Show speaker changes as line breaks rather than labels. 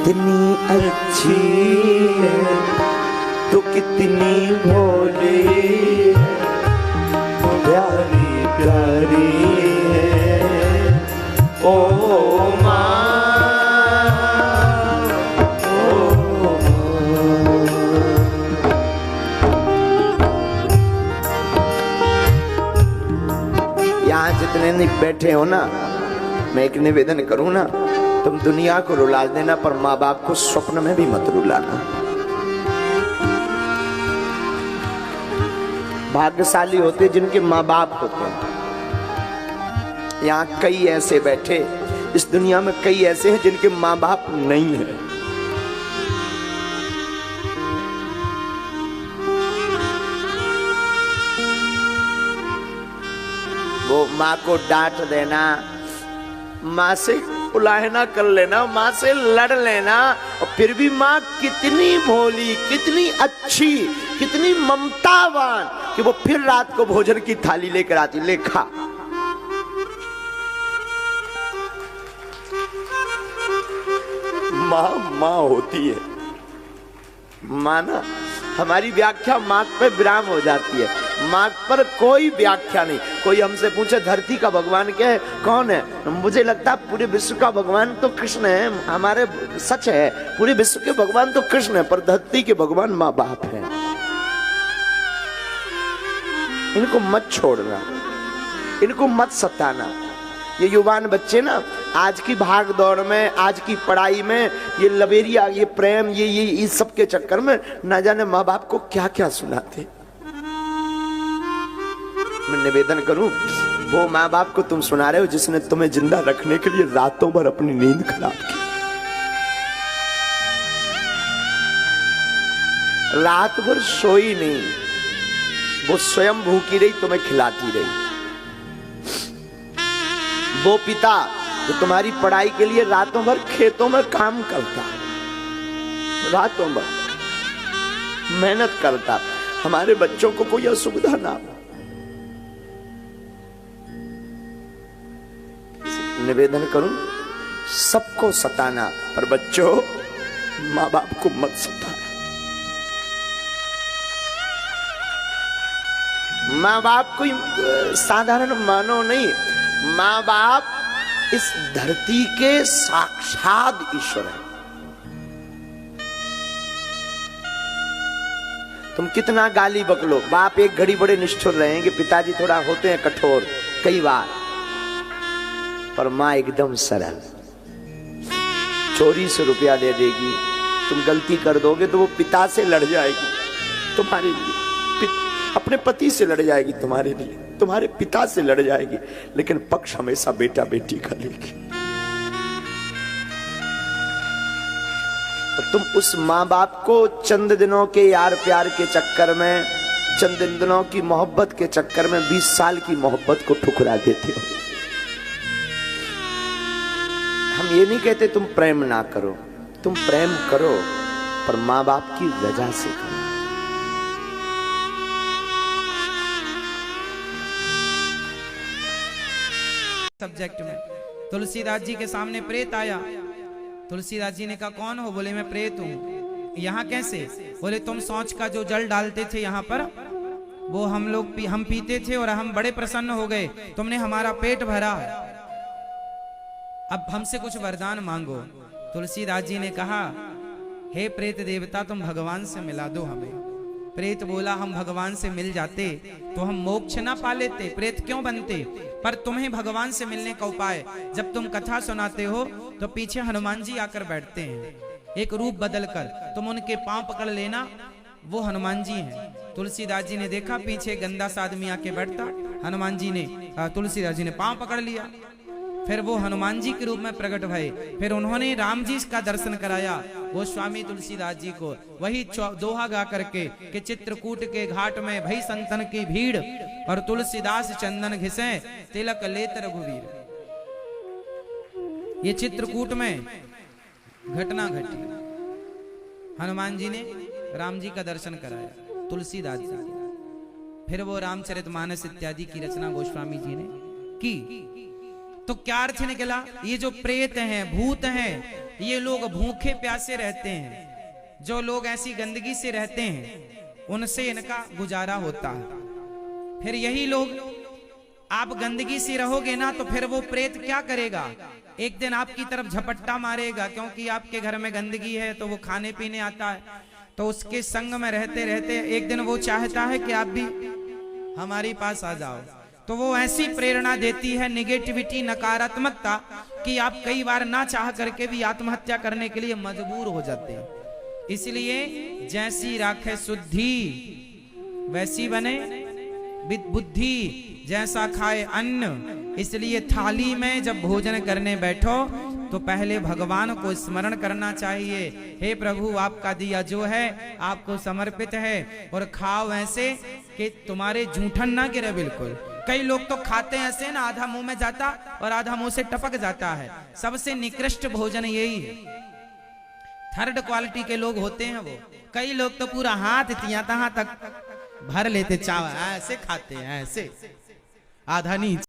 कितनी अच्छी है तो कितनी भोली प्यारी प्यारी है ओ माँ यहाँ जितने बैठे हो ना, मैं एक निवेदन करूं ना, तुम दुनिया को रुला देना पर माँ बाप को स्वप्न में भी मत रुलाना। भाग्यशाली होते जिनके माँ बाप होते हैं। यहाँ कई ऐसे बैठे, इस दुनिया में कई ऐसे हैं जिनके माँ बाप नहीं है। वो माँ को डांट देना, माँ से उलाहना कर लेना, माँ से लड़ लेना, और फिर भी माँ कितनी भोली, कितनी अच्छी, कितनी ममतावान कि वो फिर रात को भोजन की थाली लेकर आती, ले खा। माँ माँ होती है। माँ ना, हमारी व्याख्या माँ पे विराम हो जाती है। माँ पर कोई व्याख्या नहीं। कोई हमसे पूछे धरती का भगवान क्या है, कौन है, मुझे लगता है पूरे विश्व का भगवान तो कृष्ण है। हमारे सच है, पूरे विश्व के भगवान तो कृष्ण है, पर धरती के भगवान माँ बाप है। इनको मत छोड़ना, इनको मत सताना। ये युवान बच्चे ना, आज की भाग दौड़ में, आज की पढ़ाई में, ये लबेरिया, ये प्रेम, ये इस सब के चक्कर में ना जाने माँ बाप को क्या क्या सुनाते। मैं निवेदन करूं, वो माँ बाप को तुम सुना रहे हो जिसने तुम्हें जिंदा रखने के लिए रातों भर अपनी नींद खराब की, रात भर सोई नहीं, वो स्वयं भूखी रही, तुम्हें खिलाती रही। वो पिता जो तुम्हारी पढ़ाई के लिए रातों भर खेतों में काम करता, रातों भर मेहनत करता, हमारे बच्चों को कोई असुविधा ना हो। निवेदन करूं, सबको सताना, पर बच्चों माँ बाप को मत सताना। माँ बाप कोई साधारण मानव नहीं, माँ बाप इस धरती के साक्षात ईश्वर है। तुम कितना गाली बकलो, बाप एक घड़ी बड़े निष्ठुर रहेंगे, पिताजी थोड़ा होते हैं कठोर कई बार, पर माँ एकदम सरल। चोरी से रुपया दे देगी, तुम गलती कर दोगे तो वो पिता से लड़ जाएगी तुम्हारे लिए, अपने पति से लड़ जाएगी तुम्हारे लिए, तुम्हारे पिता से लड़ जाएगी, लेकिन पक्ष हमेशा बेटा बेटी का लेगी। तुम उस माँ बाप को चंद दिनों के यार प्यार के चक्कर में, चंद दिनों की मोहब्बत के चक्कर में 20 साल की मोहब्बत को ठुकरा देते हो। हम ये नहीं कहते तुम प्रेम ना करो, तुम प्रेम करो, पर माँ बाप की रजा से करो।
सब्जेक्ट में तुलसीदास जी के सामने प्रेत आया। तुलसीदास जी ने कहा कौन हो? बोले मैं प्रेत हूँ। यहाँ कैसे? बोले तुम शौच का जो जल डालते थे यहाँ पर, वो हम पीते थे और हम बड़े प्रसन्न हो गए, तुमने हमारा पेट भरा, अब हमसे कुछ वरदान मांगो। तुलसीदास जी ने कहा हे प्रेत देवता, तुम भगवान से मिला दो हमें। प्रेत बोला हम भगवान से मिल जाते तो हम मोक्ष ना पा लेते, प्रेत क्यों बनते, पर तुम्हें भगवान से मिलने का उपाय, जब तुम कथा सुनाते हो तो पीछे हनुमान जी आकर बैठते हैं, एक रूप बदलकर, तुम उनके पांव पकड़ लेना, वो हनुमान जी हैं। तुलसीदास जी ने देखा पीछे गंदा सा आदमी आके बैठता, हनुमान जी ने तुलसीदास जी ने पांव पकड़ लिया, फिर वो हनुमान जी के रूप में प्रकट भये। फिर उन्होंने राम जी का दर्शन कराया वो स्वामी तुलसीदास जी को, वही दोहा गा करके कि चित्रकूट के घाट में भई संतन की भीड़ और तुलसीदास चंदन घिसे तिलक लेत रघुवीर। ये चित्रकूट में घटना घटी, हनुमान जी ने राम जी का दर्शन कराया तुलसीदास जी, फिर वो रामचरितमानस इत्यादि की रचना गोस्वामी जी ने की। तो क्या अर्थ निकला? ये जो प्रेत हैं, भूत हैं, ये लोग भूखे प्यासे रहते हैं। जो लोग ऐसी गंदगी से रहते हैं उनसे इनका गुजारा होता है। फिर यही लोग, आप गंदगी से रहोगे ना तो फिर वो प्रेत क्या करेगा? एक दिन आपकी तरफ झपट्टा मारेगा, क्योंकि आपके घर में गंदगी है तो वो खाने पीने आता है। तो उसके संग में रहते रहते एक दिन वो चाहता है कि आप भी हमारे पास आ जाओ। तो वो ऐसी प्रेरणा देती है, निगेटिविटी, नकारात्मकता, कि आप कई बार ना चाह करके भी आत्महत्या करने के लिए मजबूर हो जाते हैं। इसलिए जैसी राखे शुद्धि वैसी बने बुद्धि, जैसा खाए अन्न। इसलिए थाली में जब भोजन करने बैठो तो पहले भगवान को स्मरण करना चाहिए। हे प्रभु, आपका दिया जो है आपको समर्पित है, और खाओ ऐसे कि तुम्हारे जूठन ना गिरे बिल्कुल। कई लोग तो खाते ऐसे ना, आधा मुंह में जाता और आधा मुंह से टपक जाता है। सबसे निकृष्ट भोजन यही है। थर्ड क्वालिटी के लोग होते हैं वो। कई लोग तो पूरा हाथ तहाँ तक भर लेते, चावल ऐसे खाते हैं, ऐसे आधा नीचे।